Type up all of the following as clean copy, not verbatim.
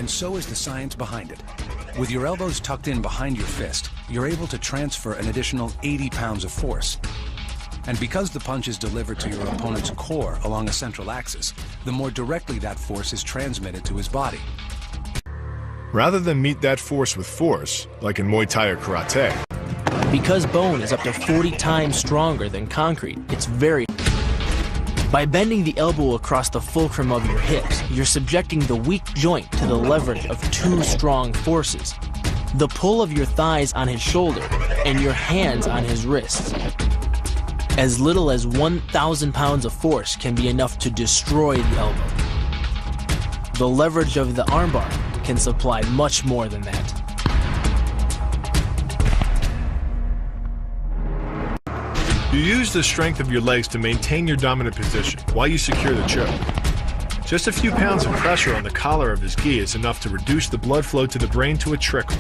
and so is the science behind it. With your elbows tucked in behind your fist, you're able to transfer an additional 80 pounds of force. And because the punch is delivered to your opponent's core along a central axis, the more directly that force is transmitted to his body. Rather than meet that force with force, like in Muay Thai or Karate. Because bone is up to 40 times stronger than concrete, it's very... By bending the elbow across the fulcrum of your hips, you're subjecting the weak joint to the leverage of two strong forces. The pull of your thighs on his shoulder and your hands on his wrists. As little as 1,000 pounds of force can be enough to destroy the elbow. The leverage of the armbar can supply much more than that. You use the strength of your legs to maintain your dominant position while you secure the choke. Just a few pounds of pressure on the collar of his gi is enough to reduce the blood flow to the brain to a trickle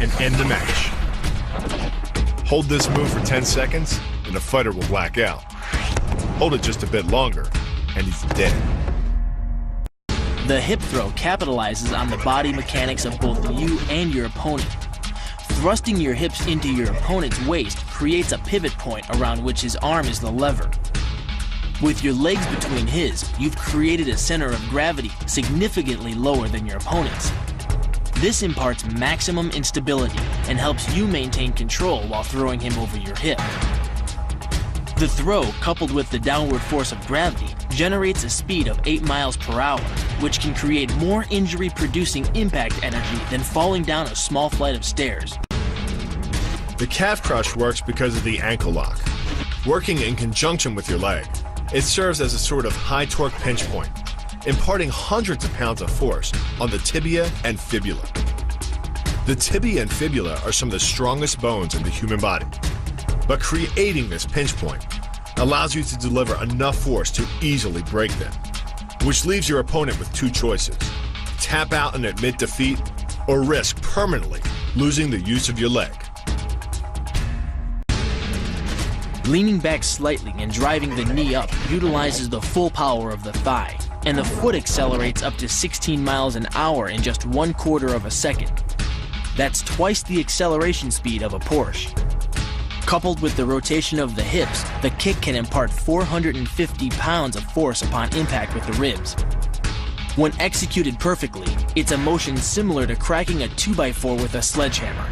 and end the match. Hold this move for 10 seconds and the fighter will black out. Hold it just a bit longer and he's dead. The hip throw capitalizes on the body mechanics of both you and your opponent. Thrusting your hips into your opponent's waist creates a pivot point around which his arm is the lever. With your legs between his, you've created a center of gravity significantly lower than your opponent's. This imparts maximum instability and helps you maintain control while throwing him over your hip. The throw, coupled with the downward force of gravity, generates a speed of 8 miles per hour, which can create more injury-producing impact energy than falling down a small flight of stairs. The calf crush works because of the ankle lock. Working in conjunction with your leg, it serves as a sort of high torque pinch point, imparting hundreds of pounds of force on the tibia and fibula. The tibia and fibula are some of the strongest bones in the human body, but creating this pinch point allows you to deliver enough force to easily break them, which leaves your opponent with two choices: tap out and admit defeat, or risk permanently losing the use of your leg. Leaning back slightly and driving the knee up utilizes the full power of the thigh, and the foot accelerates up to 16 miles an hour in just 1/4 of a second. That's twice the acceleration speed of a Porsche. Coupled with the rotation of the hips, the kick can impart 450 pounds of force upon impact with the ribs. When executed perfectly, it's a motion similar to cracking a 2x4 with a sledgehammer.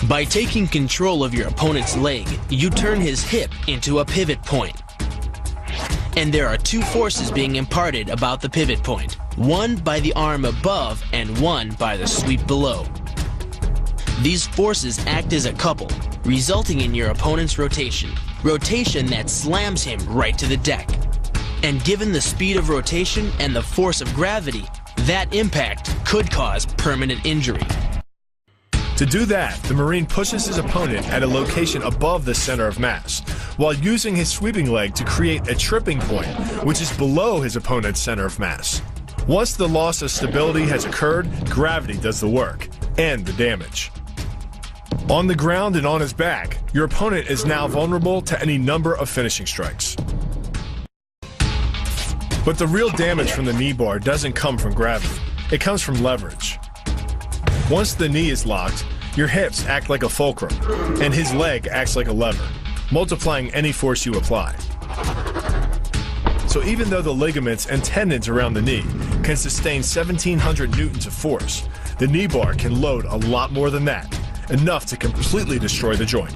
By taking control of your opponent's leg, you turn his hip into a pivot point. And there are two forces being imparted about the pivot point, one by the arm above and one by the sweep below. These forces act as a couple, resulting in your opponent's rotation that slams him right to the deck. And given the speed of rotation and the force of gravity, that impact could cause permanent injury. To do that, the Marine pushes his opponent at a location above the center of mass, while using his sweeping leg to create a tripping point, which is below his opponent's center of mass. Once the loss of stability has occurred, gravity does the work and the damage. On the ground and on his back, your opponent is now vulnerable to any number of finishing strikes. But the real damage from the knee bar doesn't come from gravity. It comes from leverage. Once the knee is locked, your hips act like a fulcrum, and his leg acts like a lever, multiplying any force you apply. So even though the ligaments and tendons around the knee can sustain 1,700 newtons of force, the knee bar can load a lot more than that, enough to completely destroy the joint.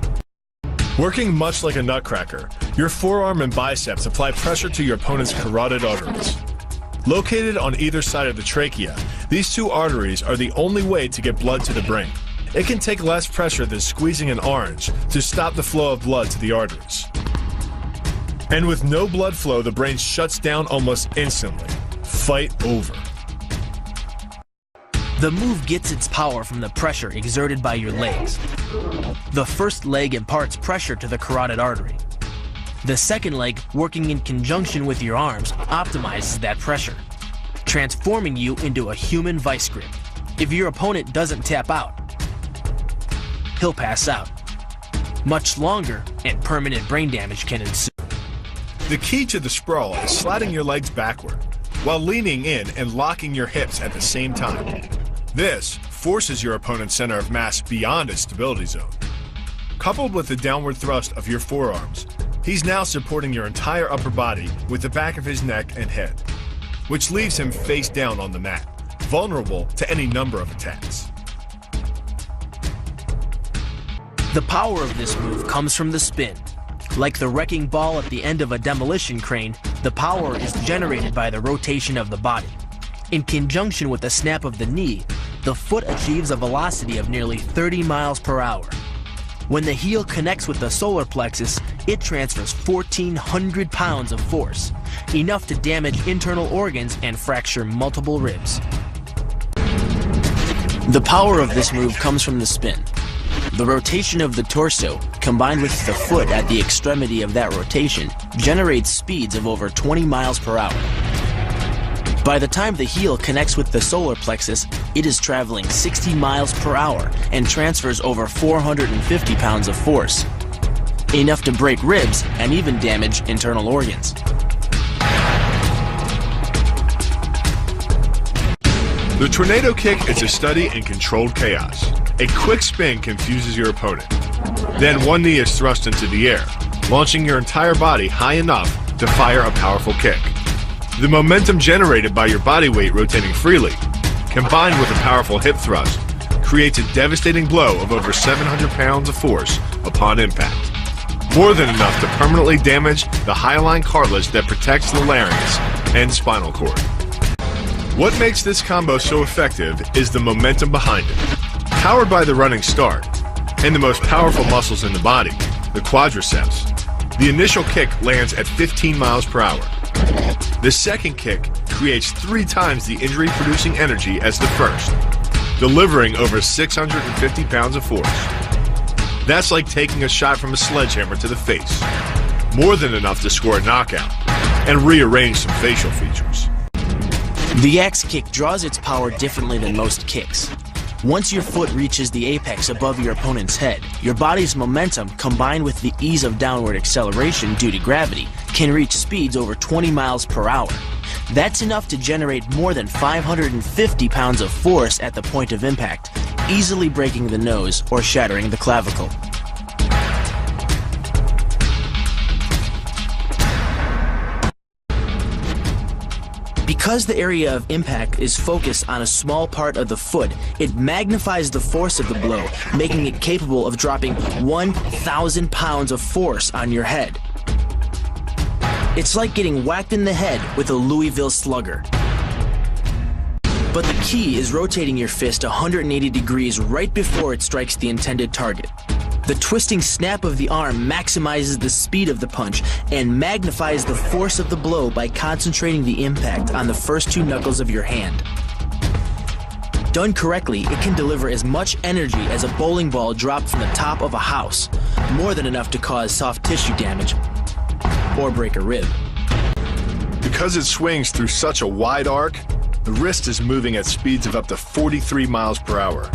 Working much like a nutcracker, your forearm and biceps apply pressure to your opponent's carotid arteries. Located on either side of the trachea, these two arteries are the only way to get blood to the brain. It can take less pressure than squeezing an orange to stop the flow of blood to the arteries. And with no blood flow, the brain shuts down almost instantly. Fight over. The move gets its power from the pressure exerted by your legs. The first leg imparts pressure to the carotid artery. The second leg, working in conjunction with your arms, optimizes that pressure, transforming you into a human vice grip. If your opponent doesn't tap out, he'll pass out. Much longer and permanent brain damage can ensue. The key to the sprawl is sliding your legs backward, while leaning in and locking your hips at the same time. This forces your opponent's center of mass beyond its stability zone. Coupled with the downward thrust of your forearms, he's now supporting your entire upper body with the back of his neck and head, which leaves him face down on the mat, vulnerable to any number of attacks. The power of this move comes from the spin. Like the wrecking ball at the end of a demolition crane, the power is generated by the rotation of the body. In conjunction with the snap of the knee, the foot achieves a velocity of nearly 30 miles per hour. When the heel connects with the solar plexus, it transfers 1,400 pounds of force, enough to damage internal organs and fracture multiple ribs. The power of this move comes from the spin. The rotation of the torso, combined with the foot at the extremity of that rotation, generates speeds of over 20 miles per hour. By the time the heel connects with the solar plexus, it is traveling 60 miles per hour and transfers over 450 pounds of force, enough to break ribs and even damage internal organs. The tornado kick is a study in controlled chaos. A quick spin confuses your opponent. Then one knee is thrust into the air, launching your entire body high enough to fire a powerful kick. The momentum generated by your body weight rotating freely, combined with a powerful hip thrust, creates a devastating blow of over 700 pounds of force upon impact. More than enough to permanently damage the hyaline cartilage that protects the larynx and spinal cord. What makes this combo so effective is the momentum behind it. Powered by the running start and the most powerful muscles in the body, the quadriceps, the initial kick lands at 15 miles per hour. The second kick creates 3 times the injury-producing energy as the first, delivering over 650 pounds of force. That's like taking a shot from a sledgehammer to the face, more than enough to score a knockout and rearrange some facial features. The axe kick draws its power differently than most kicks. Once your foot reaches the apex above your opponent's head, your body's momentum, combined with the ease of downward acceleration due to gravity, can reach speeds over 20 miles per hour. That's enough to generate more than 550 pounds of force at the point of impact, easily breaking the nose or shattering the clavicle. Because the area of impact is focused on a small part of the foot, it magnifies the force of the blow, making it capable of dropping 1,000 pounds of force on your head. It's like getting whacked in the head with a Louisville Slugger. But the key is rotating your fist 180 degrees right before it strikes the intended target. The twisting snap of the arm maximizes the speed of the punch and magnifies the force of the blow by concentrating the impact on the first 2 knuckles of your hand. Done correctly, it can deliver as much energy as a bowling ball dropped from the top of a house, more than enough to cause soft tissue damage or break a rib. Because it swings through such a wide arc, the wrist is moving at speeds of up to 43 miles per hour.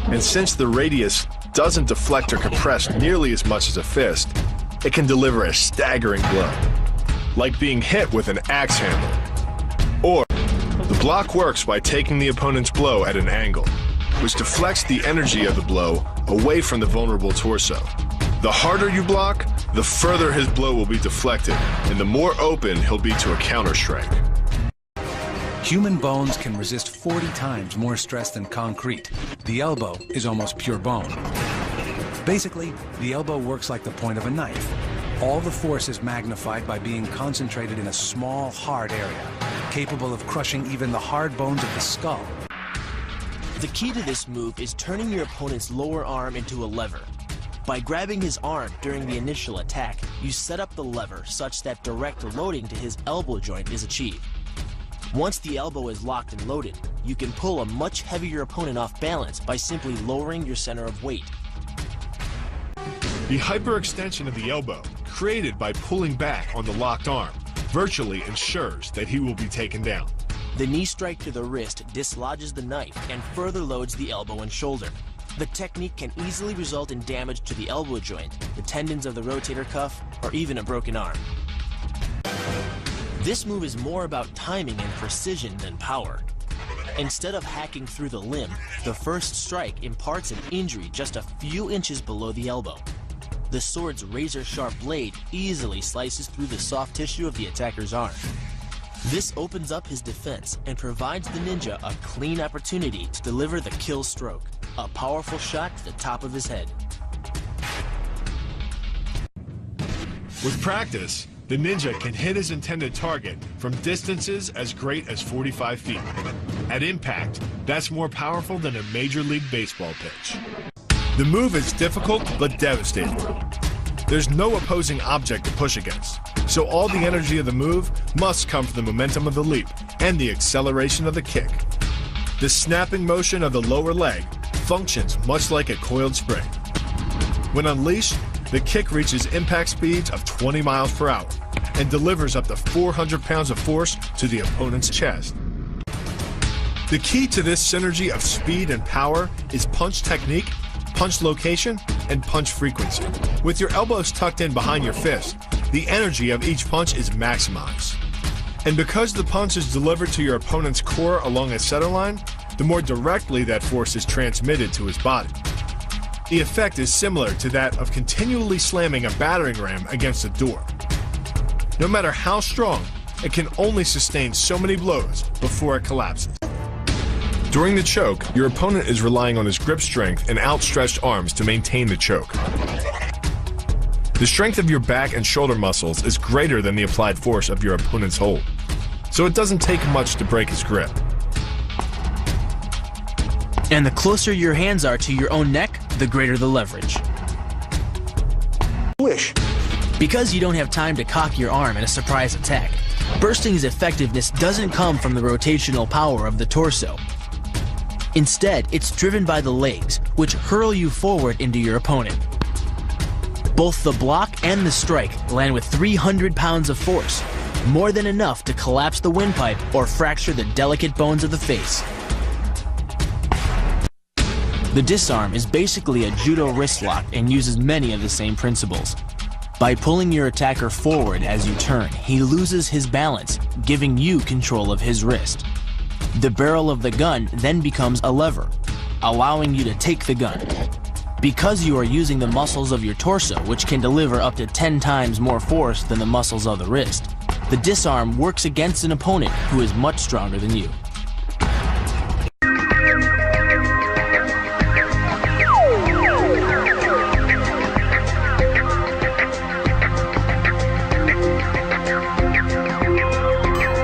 And since the radius doesn't deflect or compress nearly as much as a fist, it can deliver a staggering blow, like being hit with an axe handle. Or, the block works by taking the opponent's blow at an angle, which deflects the energy of the blow away from the vulnerable torso. The harder you block, the further his blow will be deflected, and the more open he'll be to a counter-strike. Human bones can resist 40 times more stress than concrete. The elbow is almost pure bone. Basically, the elbow works like the point of a knife. All the force is magnified by being concentrated in a small, hard area, capable of crushing even the hard bones of the skull. The key to this move is turning your opponent's lower arm into a lever. By grabbing his arm during the initial attack, you set up the lever such that direct loading to his elbow joint is achieved. Once the elbow is locked and loaded, you can pull a much heavier opponent off balance by simply lowering your center of weight. The hyperextension of the elbow, created by pulling back on the locked arm, virtually ensures that he will be taken down. The knee strike to the wrist dislodges the knife and further loads the elbow and shoulder. The technique can easily result in damage to the elbow joint, the tendons of the rotator cuff, or even a broken arm. This move is more about timing and precision than power. Instead of hacking through the limb, the first strike imparts an injury just a few inches below the elbow. The sword's razor-sharp blade easily slices through the soft tissue of the attacker's arm. This opens up his defense and provides the ninja a clean opportunity to deliver the kill stroke, a powerful shot to the top of his head. With practice, the ninja can hit his intended target from distances as great as 45 feet. At impact, that's more powerful than a Major League Baseball pitch. The move is difficult but devastating. There's no opposing object to push against, so all the energy of the move must come from the momentum of the leap and the acceleration of the kick. The snapping motion of the lower leg functions much like a coiled spring. When unleashed, the kick reaches impact speeds of 20 miles per hour and delivers up to 400 pounds of force to the opponent's chest. The key to this synergy of speed and power is punch technique, punch location, and punch frequency. With your elbows tucked in behind your fist, the energy of each punch is maximized. And because the punch is delivered to your opponent's core along a center line, the more directly that force is transmitted to his body. The effect is similar to that of continually slamming a battering ram against a door. No matter how strong, it can only sustain so many blows before it collapses. During the choke, your opponent is relying on his grip strength and outstretched arms to maintain the choke. The strength of your back and shoulder muscles is greater than the applied force of your opponent's hold, so it doesn't take much to break his grip. And the closer your hands are to your own neck, the greater the leverage. Because you don't have time to cock your arm in a surprise attack, bursting's effectiveness doesn't come from the rotational power of the torso. Instead, it's driven by the legs, which hurl you forward into your opponent. Both the block and the strike land with 300 pounds of force, more than enough to collapse the windpipe or fracture the delicate bones of the face. The disarm is basically a judo wrist lock and uses many of the same principles. By pulling your attacker forward as you turn, he loses his balance, giving you control of his wrist. The barrel of the gun then becomes a lever, allowing you to take the gun. Because you are using the muscles of your torso, which can deliver up to 10 times more force than the muscles of the wrist, the disarm works against an opponent who is much stronger than you.